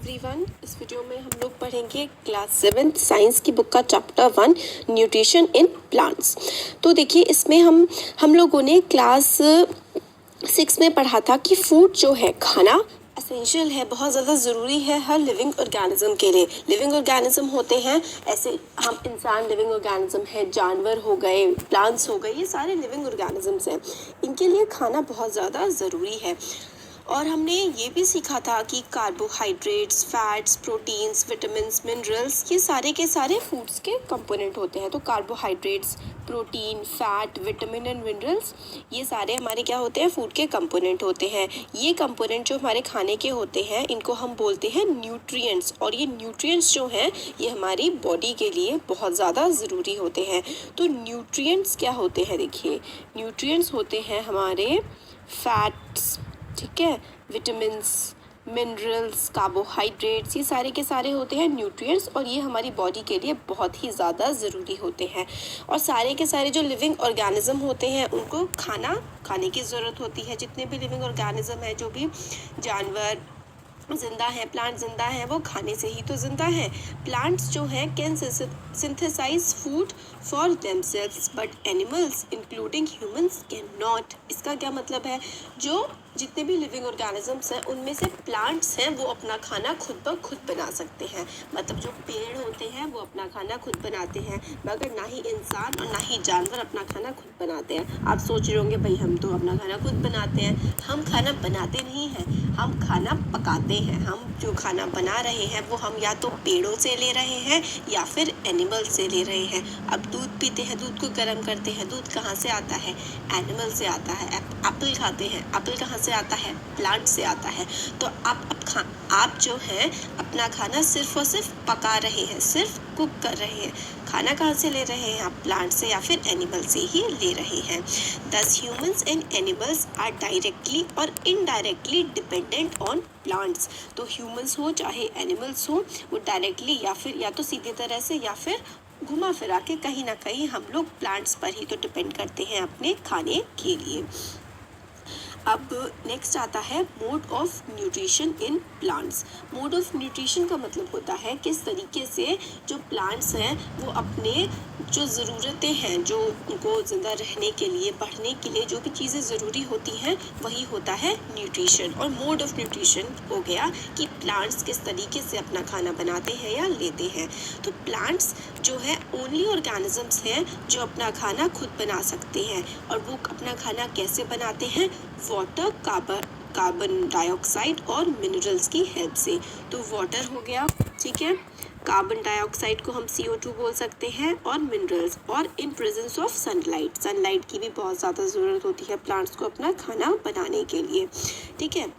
Everyone, इस video में हम लोग पढ़ेंगे क्लास 7 साइंस की बुक का चैप्टर 1 न्यूट्रिशन इन प्लांट्स। तो देखिए, इसमें हम लोगों ने क्लास 6 में पढ़ा था कि फूड जो है, खाना एसेंशियल है, बहुत ज़्यादा ज़रूरी है हर लिविंग ऑर्गेनिज्म के लिए। लिविंग ऑर्गेनिज्म होते हैं ऐसे, हम इंसान लिविंग ऑर्गेनिज्म है, जानवर हो गए, प्लांट्स हो गए, ये सारे लिविंग ऑर्गेनिजम्स हैं। इनके लिए खाना बहुत ज़्यादा ज़रूरी है। और हमने ये भी सीखा था कि carbohydrates, fats, proteins, vitamins, minerals, ये सारे के सारे फूड्स के कंपोनेंट होते हैं। तो carbohydrates, protein, fat, vitamin and minerals, ये सारे हमारे क्या होते हैं, फूड के कंपोनेंट होते हैं। ये कंपोनेंट जो हमारे खाने के होते हैं, इनको हम बोलते हैं न्यूट्रिएंट्स। और ये न्यूट्रिएंट्स जो हैं, ये हमारी बॉडी के लिए बहुत ज़्यादा ज़रूरी होते हैं। तो न्यूट्रिएंट्स क्या होते हैं, देखिए, न्यूट्रिएंट्स होते हैं हमारे फैट्स, ठीक है, विटामिन्स, मिनरल्स, कार्बोहाइड्रेट्स, ये सारे के सारे होते हैं न्यूट्रिएंट्स। और ये हमारी बॉडी के लिए बहुत ही ज़्यादा ज़रूरी होते हैं। और सारे के सारे जो लिविंग ऑर्गेनिज्म होते हैं, उनको खाने की ज़रूरत होती है। जितने भी लिविंग ऑर्गेनिज्म है, जो भी जानवर जिंदा है, प्लांट जिंदा है, वो खाने से ही तो जिंदा है। प्लांट्स जो हैं can synthesize food for themselves, but animals including humans can not. इसका क्या मतलब है, जो जितने भी लिविंग ऑर्गेनिजम्स हैं, उनमें से प्लांट्स हैं, वो अपना खाना खुद ब खुद बना सकते हैं। मतलब जो पेड़ होते हैं, वो अपना खाना खुद बनाते हैं, मगर ना ही इंसान और ना ही जानवर अपना खाना खुद बनाते हैं। आप सोच रहे होंगे, भाई हम तो अपना खाना खुद बनाते हैं। हम खाना बनाते नहीं हैं, हम खाना पकाते हैं। हम जो खाना बना रहे हैं, वो हम या तो पेड़ों से ले रहे हैं या फिर एनिमल से ले रहे हैं। अब दूध पीते हैं, दूध को गर्म करते हैं, दूध कहाँ से आता है, एनिमल से आता है। एप्पल खाते हैं, एप्पल कहाँ से आता है, प्लांट से आता है। तो आप जो है अपना खाना सिर्फ और सिर्फ पका रहे हैं, सिर्फ कुक कर रहे हैं। खाना कहाँ से ले रहे हैं आप, प्लांट से या फिर एनिमल से ही ले रहे हैं। Thus humans and animals are directly और इनडायरेक्टली डिपेंडेंट ऑन प्लांट्स। तो ह्यूमंस हो चाहे एनिमल्स हो, वो डायरेक्टली या तो सीधी तरह से या फिर घुमा फिरा के कहीं ना कहीं हम लोग प्लांट्स पर ही तो डिपेंड करते हैं अपने खाने के लिए। अब नेक्स्ट आता है mode of nutrition in plants. Mode of nutrition का मतलब होता है किस तरीके से जो प्लांट्स हैं, वो अपने जो ज़रूरतें हैं, जो उनको ज़िंदा रहने के लिए, बढ़ने के लिए जो भी चीज़ें ज़रूरी होती हैं, वही होता है न्यूट्रिशन। और मोड ऑफ न्यूट्रिशन हो गया कि प्लांट्स किस तरीके से अपना खाना बनाते हैं या लेते हैं। तो प्लांट्स जो है ओनली ऑर्गेनिजम्स हैं जो अपना खाना खुद बना सकते हैं। और वो अपना खाना कैसे बनाते हैं, वाटर, कार्बन डाइऑक्साइड और मिनरल्स की हेल्प से। तो वाटर हो गया, ठीक है, कार्बन डाइऑक्साइड को हम CO2 बोल सकते हैं, और मिनरल्स, और इन प्रेजेंस ऑफ सनलाइट की भी बहुत ज़्यादा ज़रूरत होती है प्लांट्स को अपना खाना बनाने के लिए, ठीक है।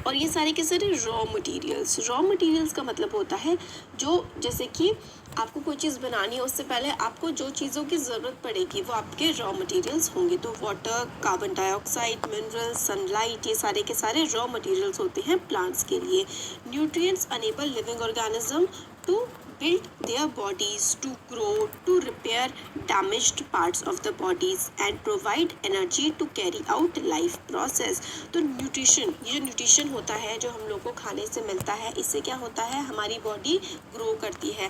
और ये सारे के सारे रॉ मटेरियल्स का मतलब होता है जो, जैसे कि आपको कोई चीज़ बनानी है, उससे पहले आपको जो चीज़ों की ज़रूरत पड़ेगी वो आपके रॉ मटेरियल्स होंगे। तो water, carbon dioxide, minerals, sunlight, ये सारे के सारे रॉ मटेरियल्स होते हैं प्लांट्स के लिए। Nutrients enable living organism to build their bodies, to grow, to repair damaged parts of the bodies and provide energy to carry out life process। तो nutrition, ये जो न्यूट्रिशन होता है, जो हम लोग को खाने से मिलता है, इससे क्या होता है, हमारी बॉडी ग्रो करती है।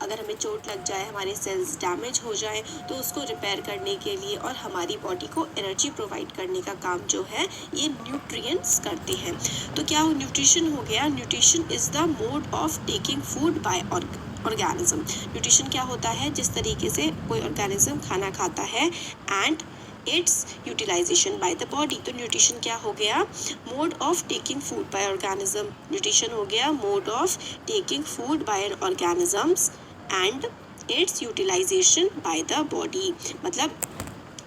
अगर हमें चोट लग जाए, हमारे सेल्स डैमेज हो जाए, तो उसको रिपेयर करने के लिए और हमारी बॉडी को एनर्जी प्रोवाइड करने का काम जो है, ये न्यूट्रिएंट्स करते हैं। तो क्या न्यूट्रिशन हो गया, nutrition is the mode of taking food by organism. Nutrition क्या होता है, जिस तरीके से कोई ऑर्गेनिज्म खाना खाता है, and its utilization by the body. तो न्यूट्रिशन क्या हो गया, mode of taking food by organism. Nutrition हो गया mode of taking food by organisms and its utilization by the body. मतलब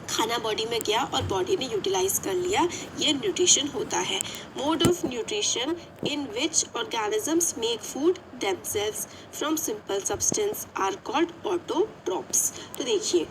खाना बॉडी में गया और बॉडी ने यूटिलाइज कर लिया, ये न्यूट्रिशन होता है। Mode of nutrition in which organisms make food themselves from simple substance are called autotrophs. तो देखिए,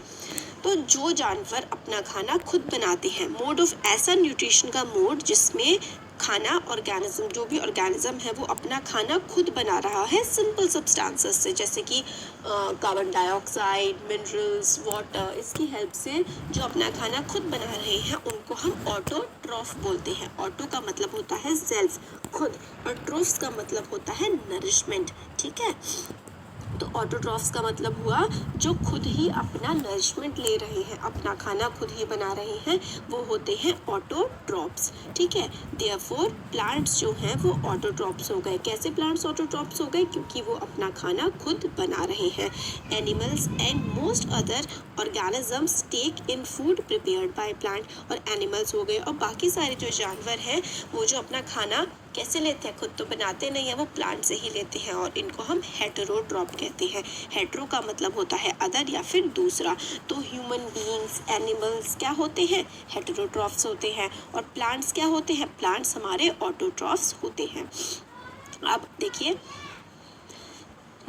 तो जो जानवर अपना खाना खुद बनाते हैं, मोड ऑफ, ऐसा न्यूट्रिशन का मोड जिसमें खाना ऑर्गेनिज्म, जो भी ऑर्गेनिज्म है वो अपना खाना खुद बना रहा है सिंपल सब्सटेंसेस से, जैसे कि कार्बन डाइऑक्साइड, मिनरल्स, वाटर, इसकी हेल्प से जो अपना खाना खुद बना रहे हैं उनको हम ऑटोट्रॉफ बोलते हैं। ऑटो का मतलब होता है सेल्फ, खुद, और ट्रोफ्स का मतलब होता है नरिशमेंट। ठीक है, तो ऑटोट्रॉफ्स का मतलब हुआ जो खुद ही अपना नरिशमेंट ले रहे हैं, अपना खाना खुद ही बना रहे हैं, वो होते हैं ऑटोट्रॉफ्स। ठीक है, देयरफॉर प्लांट्स जो हैं वो ऑटोट्रॉफ्स हो गए। कैसे प्लांट्स ऑटोट्रॉफ्स हो गए? क्योंकि वो अपना खाना खुद बना रहे हैं। Animals and most other organisms take in food prepared by plant, और एनिमल्स हो गए और बाकी सारे जो जानवर हैं वो जो अपना खाना कैसे लेते हैं, खुद तो बनाते नहीं है, वो प्लांट से ही लेते हैं, और इनको हम हेटेरोट्रॉफ कहते हैं। हेटेरो का मतलब होता है अदर या फिर दूसरा। तो ह्यूमन बीइंग्स, एनिमल्स क्या होते हैं? हेटेरोट्रॉफ्स होते हैं। और प्लांट्स क्या होते हैं? प्लांट्स हमारे ऑटोट्रॉफ्स होते हैं। अब देखिए,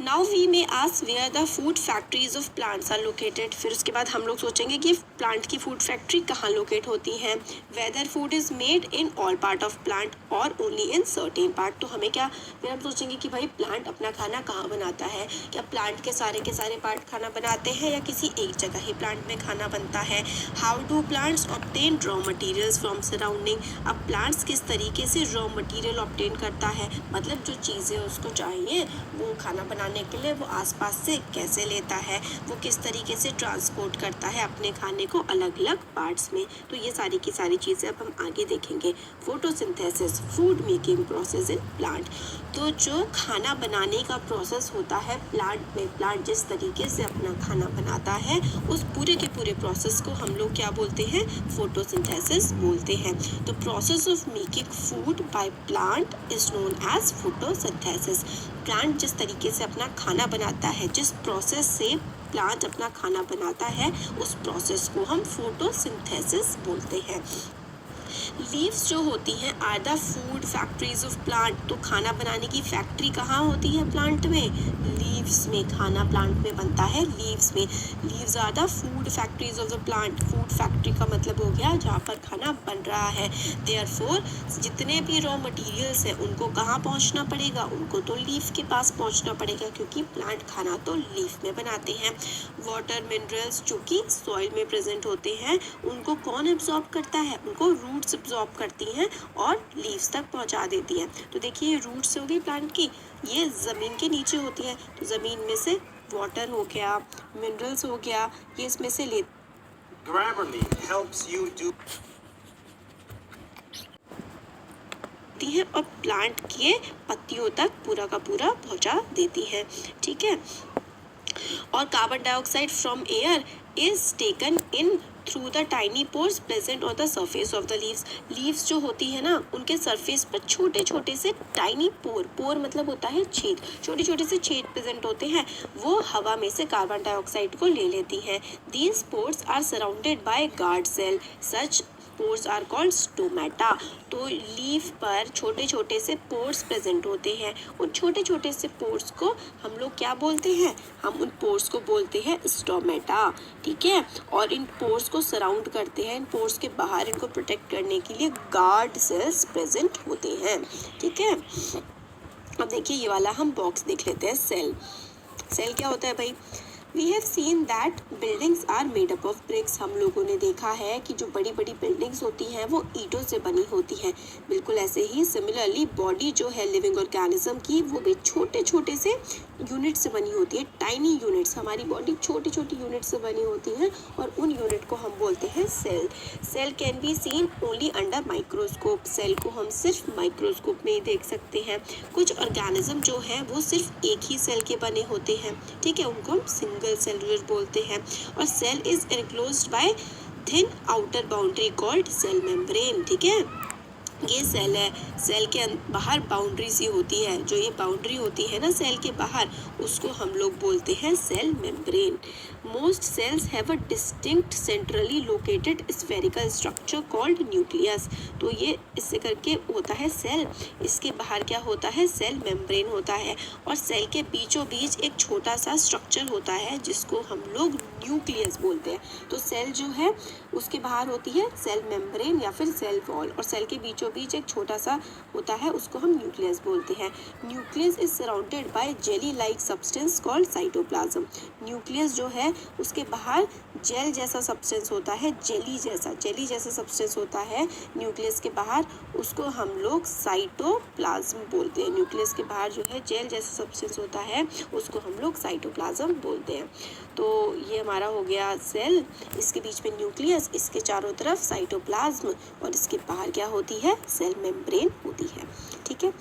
now we may ask where the food factories of plants are located. फिर उसके बाद हम लोग सोचेंगे कि प्लांट की फूड फैक्ट्री कहाँ लोकेट होती हैं। Whether food is made in all part of plant और ओनली इन सर्टेन पार्ट। तो हमें क्या, फिर हम सोचेंगे कि भाई प्लांट अपना खाना कहाँ बनाता है, क्या प्लांट के सारे पार्ट खाना बनाते हैं या किसी एक जगह ही प्लांट में खाना बनता है। How do plants obtain raw materials from surrounding. अब प्लांट्स किस तरीके से रॉ मटीरियल ऑब्टेन करता है, मतलब जो चीज़ें उसको चाहिए वो खाना बनाने के लिए वो आसपास से कैसे लेता है, वो किस तरीके से ट्रांसपोर्ट करता है अपने खाने को अलग अलग पार्ट्स में। तो ये सारी की सारी चीज़ें अब हम आगे देखेंगे। Photosynthesis, food making process in plant. तो जो खाना बनाने का प्रोसेस होता है प्लांट में, प्लांट जिस तरीके से अपना खाना बनाता है उस पूरे के पूरे प्रोसेस को हम लोग क्या बोलते हैं? फोटोसिंथेसिस बोलते हैं। तो process of making food by plant is known as photosynthesis. Plant जिस तरीके से अपना खाना बनाता है, जिस प्रोसेस से प्लांट अपना खाना बनाता है, उस प्रोसेस को हम फोटोसिंथेसिस बोलते हैं। लीव्स जो होती हैं are the food factories of plant. तो खाना बनाने की फैक्ट्री कहाँ होती है प्लांट में? लीव्स में। खाना प्लांट में बनता है लीव्स में। Leaves are the food factories of the plant. Food factory का मतलब हो गया जहाँ पर खाना बन रहा है। देयरफॉर जितने भी रॉ मटेरियल्स हैं उनको कहाँ पहुँचना पड़ेगा? उनको तो लीफ के पास पहुँचना पड़ेगा, क्योंकि प्लांट खाना तो लीफ में बनाते हैं। वाटर, मिनरल्स जो कि सॉइल में प्रेजेंट होते हैं उनको कौन एब्जॉर्ब करता है? उनको रूट्स एब्जॉर्ब करती हैं और लीव्स तक पहुंचा देती हैं। तो देखिए, ये रूट्स हो गई प्लांट की, ये ज़मीन के नीचे होती है, तो ज़मीन में से वाटर हो गया, मिनरल्स हो गया, ये इसमें से ले Grammarly helps you do देती हैं और प्लांट के पत्तियों तक पूरा का पूरा पहुंचा देती है। ठीक है, और carbon dioxide from air is taken in through the tiny pores present on the surface of the leaves. Leaves जो होती है ना, उनके सरफेस पर छोटे छोटे से टाइनी पोर, पोर मतलब होता है छेद, छोटे छोटे से छेद प्रेजेंट होते हैं, वो हवा में से कार्बन डाइऑक्साइड को ले लेती हैं। These pores are surrounded by guard cell, such pores are called stomata. तो लीफ पर छोटे छोटे से पोर्स प्रेजेंट होते हैं, उन छोटे छोटे से पोर्स को हम लोग क्या बोलते हैं? हम उन पोर्स को बोलते हैं स्टोमेटा। ठीक है, और इन पोर्स को सराउंड करते हैं, इन पोर्स के बाहर इनको प्रोटेक्ट करने के लिए गार्ड सेल्स प्रेजेंट होते हैं। ठीक है, अब देखिए ये वाला हम बॉक्स देख लेते हैं। सेल, सेल क्या होता है भाई? We have seen that buildings are made up of bricks. हम लोगों ने देखा है कि जो बड़ी बड़ी बिल्डिंग्स होती हैं वो ईंटों से बनी होती हैं। बिल्कुल ऐसे ही सिमिलरली बॉडी जो है लिविंग ऑर्गेनिज्म की, वो भी छोटे छोटे से यूनिट से बनी होती है, टाइनी यूनिट्स। हमारी बॉडी छोटी छोटी यूनिट से बनी होती है और उन यूनिट को हम बोलते हैं cell. Cell can be seen only under microscope. Cell को हम सिर्फ माइक्रोस्कोप में ही देख सकते हैं। कुछ ऑर्गेनिज्म जो है वो सिर्फ एक ही सेल के बने होते हैं। ठीक है, उनको हम सिंगल सेलुलर बोलते हैं। और cell is enclosed by thin outer boundary called cell membrane. ठीक है, ये सेल है, सेल के बाहर बाउंड्री सी होती है, जो ये बाउंड्री होती है ना सेल के बाहर, उसको हम लोग बोलते हैं cell membrane. Most cells have a distinct centrally located spherical structure called nucleus. तो ये इससे करके होता है सेल, इसके बाहर क्या होता है, सेल मेम्ब्रेन होता है, और सेल के बीचों बीच एक छोटा सा स्ट्रक्चर होता है जिसको हम लोग न्यूक्लियस बोलते हैं। तो सेल जो है उसके बाहर होती है सेल मेम्ब्रेन या फिर सेल वॉल, और सेल के बीचों बीच एक छोटा सा होता है, उसको हम न्यूक्लियस बोलते हैं। Nucleus is surrounded by jelly like substance called cytoplasm. Nucleus जो है उसके बाहर जेल जैसा सब्सटेंस होता है, जेली जैसा सब्सटेंस होता है न्यूक्लियस के बाहर, उसको हम लोग साइटोप्लाज्म बोलते हैं। न्यूक्लियस के बाहर जो है जेल जैसा सब्सटेंस होता है उसको हम लोग साइटोप्लाज्म बोलते हैं। तो ये हमारा हो गया सेल, इसके बीच में न्यूक्लियस, इसके चारों तरफ साइटोप्लाज्म, और इसके बाहर क्या होती है, सेल मेम्ब्रेन होती है। ठीक है,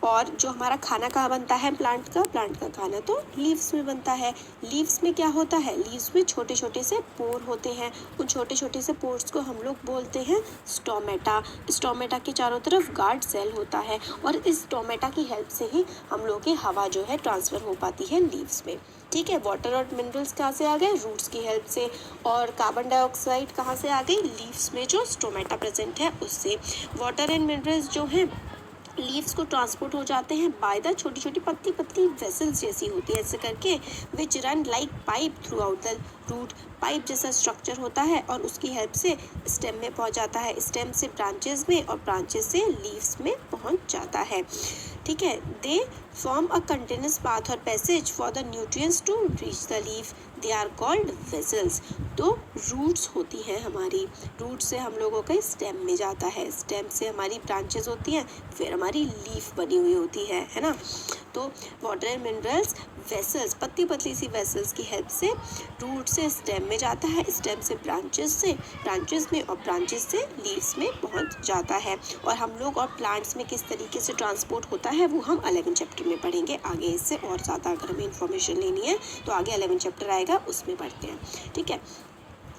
और जो हमारा खाना कहाँ बनता है प्लांट का खाना तो लीव्स में बनता है। लीव्स में क्या होता है, लीव्स में छोटे छोटे से पोर होते हैं, उन छोटे छोटे से पोर्स को हम लोग बोलते हैं स्टोमेटा। स्टोमेटा के चारों तरफ गार्ड सेल होता है, और इस स्टोमेटा की हेल्प से ही हम लोग की हवा जो है ट्रांसफर हो पाती है लीव्स में। ठीक है, वाटर और मिनरल्स कहाँ से आ गए, रूट्स की हेल्प से, और कार्बन डाइऑक्साइड कहाँ से आ गई, लीव्स में जो स्टोमेटा प्रेजेंट है उससे। वाटर एंड मिनरल्स जो हैं लीव्स को ट्रांसपोर्ट हो जाते हैं बाय द छोटी छोटी पतली पतली वेसल्स जैसी होती है, ऐसे करके which run like pipe throughout the root. Pipe जैसा स्ट्रक्चर होता है और उसकी हेल्प से स्टेम में पहुंच जाता है, स्टेम से ब्रांचेस में, और ब्रांचेस से लीव्स में पहुंच जाता है। ठीक है, they form a continuous path और passage for the nutrients to reach the leaf, they are called vessels. तो रूट्स होती हैं हमारी, रूट से हम लोगों का स्टेम में जाता है, स्टेम से हमारी ब्रांचेस होती हैं, फिर हमारी लीफ बनी हुई होती है ना। तो वाटर एंड मिनरल्स वेसल्स, पतली पतली सी वेसल्स की हेल्प से रूट से स्टेम में जाता है, स्टेम से ब्रांचेस में, और ब्रांचेस से लीव्स में पहुंच जाता है। और हम लोग और प्लांट्स में किस तरीके से ट्रांसपोर्ट होता है वो हम 11 चैप्टर में पढ़ेंगे आगे। इससे और ज़्यादा अगर हमें इन्फॉर्मेशन लेनी है तो आगे 11 चैप्टर आएगा, उसमें पढ़ते हैं। ठीक है,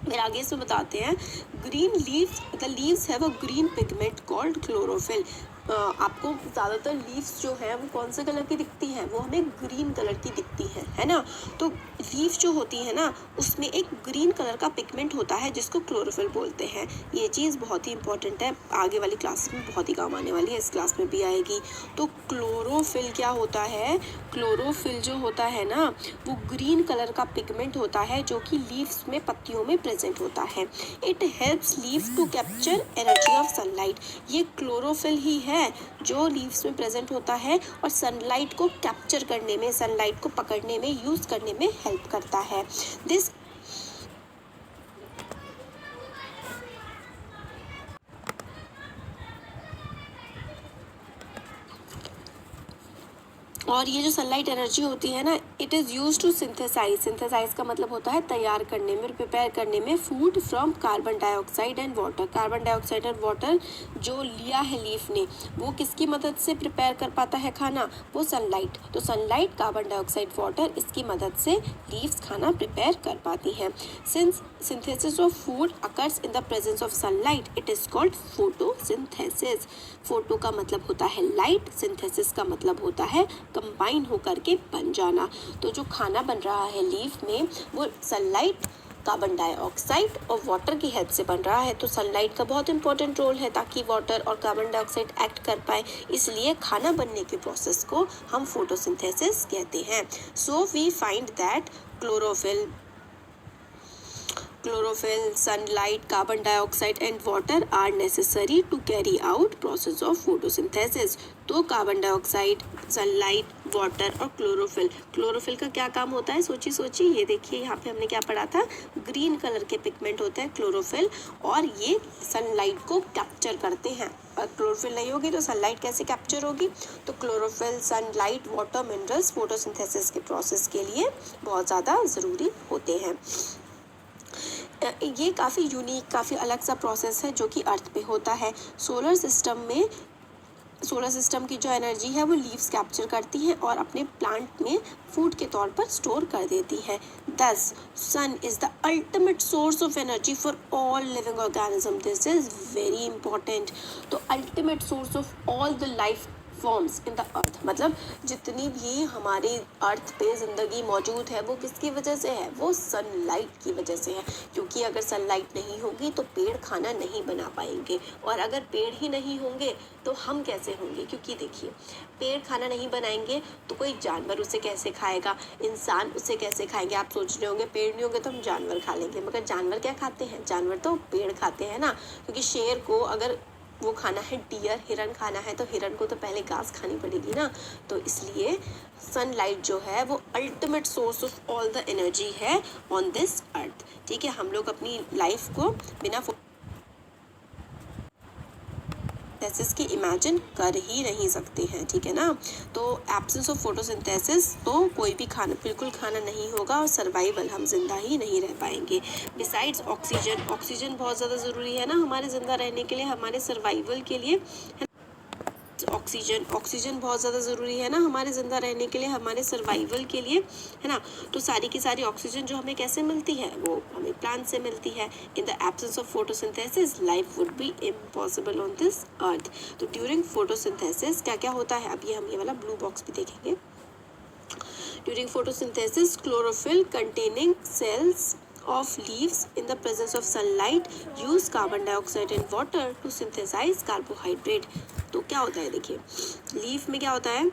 फिर आगे इसमें बताते हैं green leaves, the leaves have a green pigment called chlorophyll. आपको ज़्यादातर लीव्स जो है वो कौन से कलर की दिखती हैं, वो हमें ग्रीन कलर की दिखती है ना। तो लीफ जो होती है ना उसमें एक ग्रीन कलर का पिगमेंट होता है जिसको क्लोरोफिल बोलते हैं। ये चीज़ बहुत ही इंपॉर्टेंट है, आगे वाली क्लास में बहुत ही काम आने वाली है, इस क्लास में भी आएगी। तो क्लोरोफिल क्या होता है, क्लोरोफिल जो होता है ना वो ग्रीन कलर का पिगमेंट होता है जो कि लीव्स में, पत्तियों में प्रेजेंट होता है। It helps leaf to capture energy of sunlight. ये क्लोरोफिल ही है जो लीव्स में प्रेजेंट होता है और सनलाइट को कैप्चर करने में, सनलाइट को पकड़ने में, यूज करने में हेल्प करता है। दिस और ये जो सनलाइट एनर्जी होती है ना, it is use to synthesize, synthesize का मतलब होता है तैयार करने में, प्रिपेयर करने में, food from carbon dioxide and water. Carbon dioxide और वाटर जो लिया है लीफ ने वो किसकी मदद से प्रिपेयर कर पाता है खाना, वो सनलाइट। तो सनलाइट, कार्बन डाइऑक्साइड, वाटर, इसकी मदद से लीव्स खाना प्रिपेयर कर पाती हैं। Since synthesis of food occurs in the presence of sunlight it is called photosynthesis. Photo का मतलब होता है लाइट, सिंथेसिस का मतलब होता है कंबाइन होकर के बन जाना। तो जो खाना बन रहा है लीफ में वो सनलाइट, कार्बन डाइऑक्साइड और वाटर की हेल्प से बन रहा है। तो सनलाइट का बहुत इंपॉर्टेंट रोल है ताकि वाटर और कार्बन डाइऑक्साइड एक्ट कर पाए, इसलिए खाना बनने के प्रोसेस को हम फोटोसिंथेसिस कहते हैं। So we find that chlorophyll, sunlight, carbon dioxide and water are necessary to carry out process of photosynthesis। तो कार्बन डाइऑक्साइड, सनलाइट, वाटर और क्लोरोफिल, क्लोरोफिल का क्या काम होता है, सोचिए ये देखिए यहाँ पे हमने क्या पढ़ा था, ग्रीन कलर के पिगमेंट होते हैं क्लोरोफिल, और ये सनलाइट को कैप्चर करते हैं। और क्लोरोफिल नहीं होगी तो सनलाइट कैसे कैप्चर होगी। तो chlorophyll, sunlight, water, minerals photosynthesis के प्रोसेस के लिए बहुत ज़्यादा ज़रूरी होते हैं। ये काफ़ी यूनिक, काफ़ी अलग सा प्रोसेस है जो कि अर्थ पे होता है। सोलर सिस्टम की जो एनर्जी है वो लीव्स कैप्चर करती हैं और अपने प्लांट में फूड के तौर पर स्टोर कर देती है। This sun is the ultimate source of energy for all living organism. This is very important. तो ultimate source of all the life forms in the earth, मतलब जितनी भी हमारे अर्थ पे ज़िंदगी मौजूद है वो किसकी वजह से है, वो सनलाइट की वजह से है। क्योंकि अगर सनलाइट नहीं होगी तो पेड़ खाना नहीं बना पाएंगे, और अगर पेड़ ही नहीं होंगे तो हम कैसे होंगे। क्योंकि देखिए, पेड़ खाना नहीं बनाएंगे तो कोई जानवर उसे कैसे खाएगा, इंसान उसे कैसे खाएंगे। आप सोच रहे होंगे पेड़ नहीं होंगे तो हम जानवर खा लेंगे, मगर जानवर क्या खाते हैं, जानवर तो पेड़ खाते हैं ना। क्योंकि शेर को अगर वो खाना है डियर, हिरन खाना है, तो हिरन को तो पहले घास खानी पड़ेगी ना। तो इसलिए सनलाइट जो है वो ultimate source of all the energy है ऑन दिस अर्थ। ठीक है, हम लोग अपनी लाइफ को बिना फोटोसिंथेसिस के इमेजिन कर ही नहीं सकते हैं। ठीक है ना। तो एब्सेंस ऑफ फोटोसिंथेसिस तो कोई भी खाना, बिल्कुल खाना नहीं होगा, और सर्वाइवल, हम जिंदा ही नहीं रह पाएंगे। बिसाइड्स ऑक्सीजन, ऑक्सीजन बहुत ज़्यादा ज़रूरी है ना हमारे ज़िंदा रहने के लिए, हमारे सर्वाइवल के लिए। ऑक्सीजन, ऑक्सीजन बहुत ज़्यादा ज़रूरी है ना हमारे ज़िंदा रहने के लिए, हमारे सर्वाइवल के लिए, है ना। तो सारी की सारी ऑक्सीजन जो हमें कैसे मिलती है, वो हमें प्लांट से मिलती है। In the absence of photosynthesis life would be impossible on this earth. तो ड्यूरिंग फोटोसिंथेसिस क्या क्या होता है, अभी हम ये वाला ब्लू बॉक्स भी देखेंगे। During photosynthesis, chlorophyll containing cells of leaves in the presence of sunlight use carbon dioxide and water to synthesize carbohydrate। तो क्या होता है, देखिए लीफ में क्या होता है,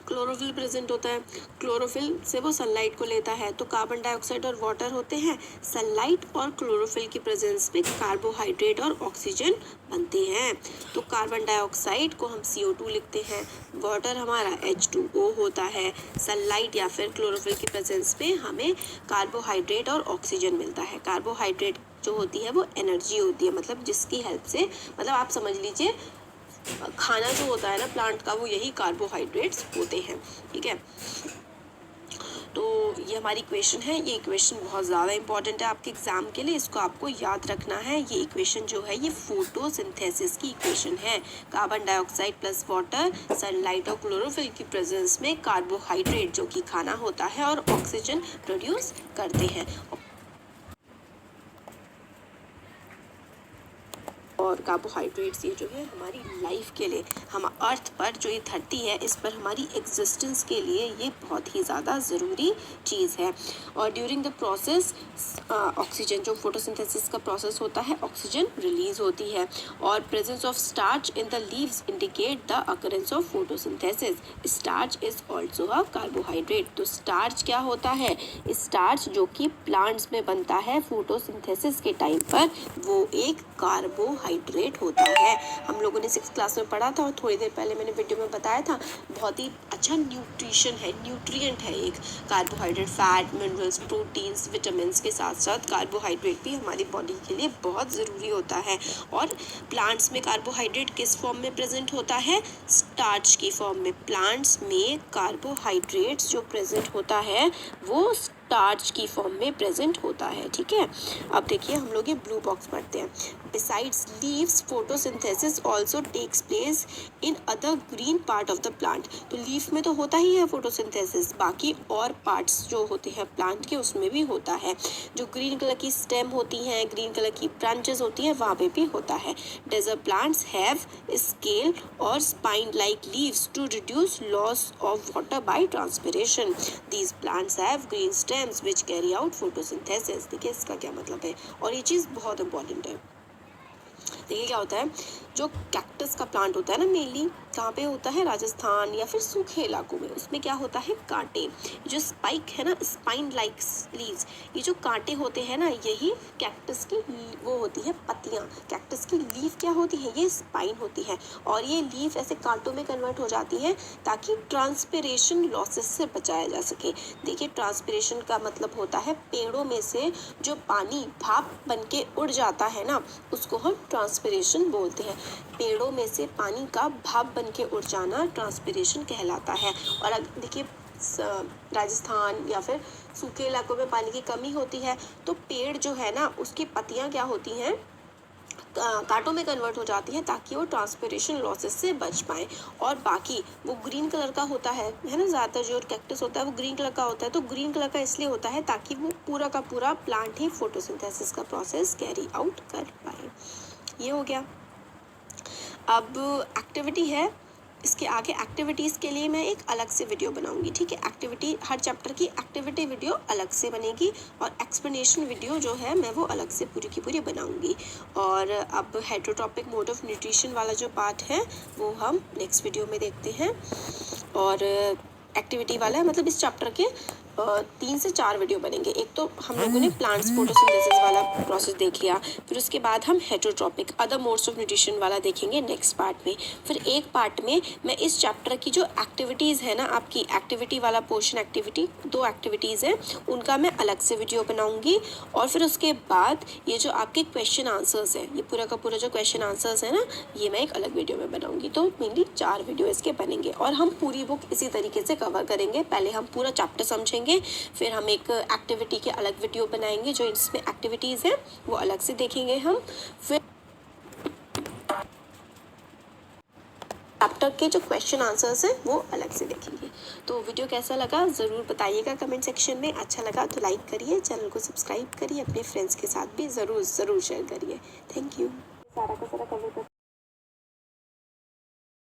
क्लोरोफिल प्रेजेंट होता है। क्लोरोफिल से वो सनलाइट को लेता है, तो कार्बन डाइऑक्साइड और वाटर होते हैं। सनलाइट और क्लोरोफिल की प्रेजेंस में कार्बोहाइड्रेट और ऑक्सीजन बनते हैं। तो कार्बन डाइऑक्साइड को हम CO2 लिखते हैं, वाटर हमारा H2O होता है। सनलाइट या फिर क्लोरोफिल की प्रेजेंस में हमें कार्बोहाइड्रेट और ऑक्सीजन मिलता है। कार्बोहाइड्रेट जो होती है वो एनर्जी होती है, मतलब जिसकी हेल्प से, मतलब आप समझ लीजिए खाना जो होता है ना प्लांट का, वो यही कार्बोहाइड्रेट्स होते हैं। ठीक है, तो ये हमारी इक्वेशन है। ये इक्वेशन बहुत ज़्यादा इंपॉर्टेंट है आपके एग्जाम के लिए, इसको आपको याद रखना है। ये इक्वेशन जो है ये फोटोसिंथेसिस की इक्वेशन है। Carbon dioxide plus water, sunlight और क्लोरोफिल की प्रेजेंस में कार्बोहाइड्रेट जो कि खाना होता है और ऑक्सीजन प्रोड्यूस करते हैं। और कार्बोहाइड्रेट्स ये जो है हमारी लाइफ के लिए, हम अर्थ पर जो ये धरती है इस पर हमारी एग्जिस्टेंस के लिए ये बहुत ही ज़्यादा ज़रूरी चीज़ है। और ड्यूरिंग द प्रोसेस ऑक्सीजन, जो फोटोसिंथेसिस का प्रोसेस होता है, ऑक्सीजन रिलीज होती है। और presence of starch in the leaves indicate the occurrence of photosynthesis. Starch is also a carbohydrate. तो स्टार्च क्या होता है, स्टार्च जो कि प्लांट्स में बनता है फोटोसिंथेसिस के टाइम पर, वो एक कार्बोहाइड्रेट होता है। हम लोगों ने 6th क्लास में पढ़ा था, और थोड़ी देर पहले मैंने वीडियो में बताया था, बहुत ही अच्छा न्यूट्रिशन है, न्यूट्रिएंट है एक carbohydrate. Fat, minerals, proteins, vitamins के साथ साथ कार्बोहाइड्रेट भी हमारी बॉडी के लिए बहुत ज़रूरी होता है। और प्लांट्स में कार्बोहाइड्रेट किस फॉर्म में प्रेजेंट होता है, स्टार्च की फॉर्म में। प्लांट्स में कार्बोहाइड्रेट्स जो प्रेजेंट होता है वो स्टार्च की फॉर्म में प्रेजेंट होता है। ठीक है, अब देखिए हम लोग ये ब्लू बॉक्स पढ़ते हैं। Besides leaves, photosynthesis also takes place in other green part of the plant. तो लीफ में तो होता ही है फोटोसिंथेसिस, बाकी और पार्ट्स जो होते हैं प्लांट के उसमें भी होता है। जो ग्रीन कलर की स्टेम होती हैं, ग्रीन कलर की ब्रांचेस होती हैं, वहाँ पे भी होता है। डेजर्ट प्लांट्स हैव स्केल और spine like leaves to reduce loss of water by transpiration. These plants have green stems which carry out photosynthesis. देखिए इसका क्या मतलब है, और ये चीज़ बहुत इंपॉर्टेंट है। देखिए क्या होता है, जो कैक्टस का प्लांट होता है ना, मेनली कहाँ पे होता है, राजस्थान या फिर सूखे इलाकों में, उसमें क्या होता है, कांटे। जो स्पाइक है ना, स्पाइन लाइक लीव्स, ये जो कांटे होते हैं ना, यही कैक्टस की वो होती है पत्तियाँ। कैक्टस की लीफ क्या होती है, ये स्पाइन होती है, और ये लीफ ऐसे कांटों में कन्वर्ट हो जाती है ताकि ट्रांसपिरेशन लॉसेस से बचाया जा सके। देखिए ट्रांसपिरेशन का मतलब होता है पेड़ों में से जो पानी भाप बन के उड़ जाता है ना, उसको हम ट्रांसपिरेशन बोलते हैं। पेड़ों में से पानी का भाप बन के उड़ जाना ट्रांसपिरेशन कहलाता है। और अब देखिए राजस्थान या फिर सूखे इलाकों में पानी की कमी होती है, तो पेड़ जो है ना उसकी पत्तियां क्या होती हैं, कांटों में कन्वर्ट हो जाती हैं ताकि वो ट्रांसपिरेशन लॉसेस से बच पाएँ। और बाकी वो ग्रीन कलर का होता है ना, ज़्यादातर जो कैक्टस होता है वो ग्रीन कलर का होता है। तो ग्रीन कलर का इसलिए होता है ताकि वो पूरा का पूरा प्लांट ही फोटोसिंथेसिस का प्रोसेस कैरी आउट कर पाए। ये हो गया। अब एक्टिविटी है, इसके आगे एक्टिविटीज़ के लिए मैं एक अलग से वीडियो बनाऊंगी, ठीक है। एक्टिविटी, हर चैप्टर की एक्टिविटी वीडियो अलग से बनेगी और एक्सप्लेनेशन वीडियो जो है मैं वो अलग से पूरी की पूरी बनाऊंगी। और अब हेटेरोटॉपिक मोड ऑफ न्यूट्रिशन वाला जो पार्ट है वो हम नेक्स्ट वीडियो में देखते हैं। और एक्टिविटी वाला है, मतलब इस चैप्टर के 3 से 4 वीडियो बनेंगे। एक तो हम लोगों ने प्लांट्स फोटोसिंथेसिस वाला प्रोसेस देख लिया, फिर उसके बाद हम heterotrophic other modes of nutrition वाला देखेंगे नेक्स्ट पार्ट में। फिर एक पार्ट में मैं इस चैप्टर की जो एक्टिविटीज़ है ना, आपकी एक्टिविटी वाला पोर्शन, एक्टिविटी 2 एक्टिविटीज़ हैं उनका मैं अलग से वीडियो बनाऊंगी। और फिर उसके बाद ये जो आपके क्वेश्चन आंसर्स हैं, ये पूरा का पूरा जो क्वेश्चन आंसर्स है ना, ये मैं एक अलग वीडियो में बनाऊंगी। तो मेनली 4 वीडियो इसके बनेंगे और हम पूरी बुक इसी तरीके से कवर करेंगे। पहले हम पूरा चैप्टर समझेंगे, फिर हम एक एक्टिविटी के अलग वीडियो बनाएंगे, जो इसमें एक्टिविटीज़ हैं वो अलग से देखेंगे हम। फिर चैप्टर के जो क्वेश्चन आंसर्स हैं वो अलग से देखेंगे। तो वीडियो कैसा लगा ज़रूर बताइएगा कमेंट सेक्शन में। अच्छा लगा तो लाइक करिए, चैनल को सब्सक्राइब करिए, अपने फ्रेंड्स के साथ भी ज़रूर शेयर करिए। Thank you. सारा का सारा कवर